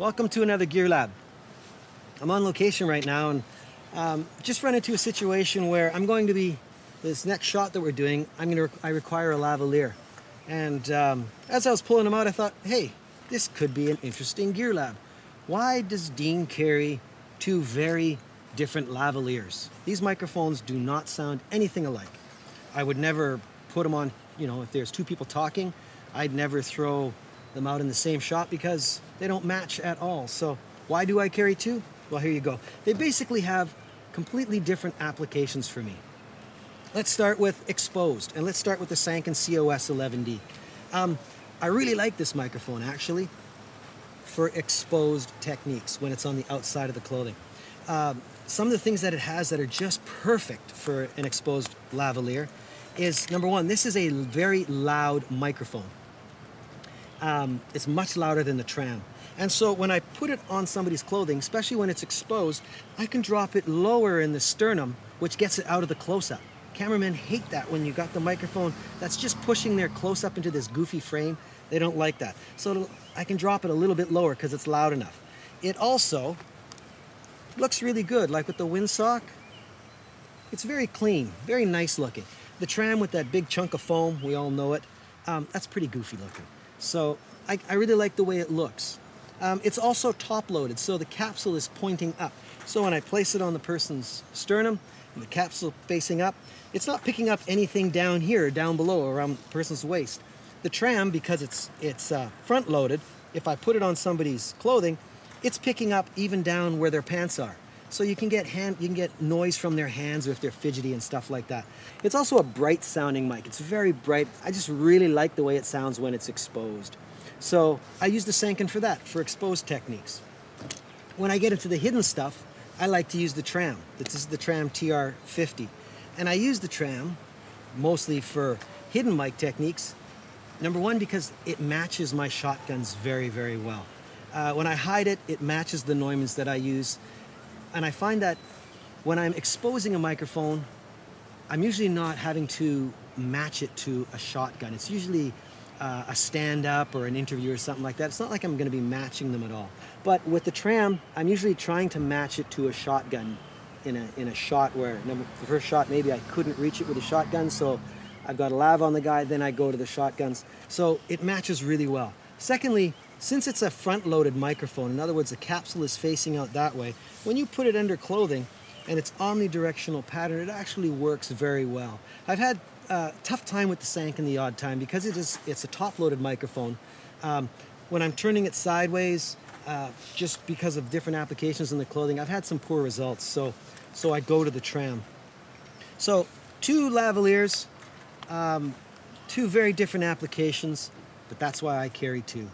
Welcome to another Gear Lab. I'm on location right now and just run into a situation where I'm going to be, this next shot that we're doing, I require a lavalier. And as I was pulling them out, I thought, hey, this could be an interesting Gear Lab. Why does Dean carry two very different lavaliers? These microphones do not sound anything alike. I would never put them on, if there's two people talking, I'd never throw them out in the same shot because they don't match at all. So why do I carry two? Well, here you go. They basically have completely different applications for me. Let's start with exposed, and let's start with the Sanken COS 11D. I really like this microphone actually for exposed techniques when it's on the outside of the clothing. Some of the things that it has that are just perfect for an exposed lavalier is, number one, this is a very loud microphone. It's much louder than the Tram. And so when I put it on somebody's clothing, especially when it's exposed, I can drop it lower in the sternum, which gets it out of the close-up. Cameramen hate that when you got the microphone that's just pushing their close-up into this goofy frame. They don't like that. So I can drop it a little bit lower because it's loud enough. It also looks really good, like with the windsock. It's very clean, very nice looking. The Tram with that big chunk of foam, we all know it, that's pretty goofy looking. So I really like the way it looks. It's also top-loaded, so the capsule is pointing up. So when I place it on the person's sternum, and the capsule facing up, it's not picking up anything down here, down below, around the person's waist. The Tram, because it's front-loaded, if I put it on somebody's clothing, it's picking up even down where their pants are. So you can get noise from their hands or if they're fidgety and stuff like that. It's also a bright sounding mic. It's very bright. I just really like the way it sounds when it's exposed. So I use the Sanken for that, for exposed techniques. When I get into the hidden stuff, I like to use the Tram. This is the Tram TR-50. And I use the Tram mostly for hidden mic techniques. Number one, because it matches my shotguns very, very well. When I hide it, it matches the Neumanns that I use. And I find that when I'm exposing a microphone, I'm usually not having to match it to a shotgun. It's usually a stand-up or an interview or something like that. It's not like I'm going to be matching them at all. But with the Tram, I'm usually trying to match it to a shotgun in a shot where the first shot maybe I couldn't reach it with a shotgun, so I've got a lav on the guy, then I go to the shotguns. So it matches really well. Secondly, since it's a front-loaded microphone, in other words, the capsule is facing out that way, when you put it under clothing and it's omnidirectional pattern, it actually works very well. I've had a tough time with the Sanken the odd time because it's a top-loaded microphone. When I'm turning it sideways, just because of different applications in the clothing, I've had some poor results, so I go to the Tram. So two lavaliers, two very different applications, but that's why I carry two.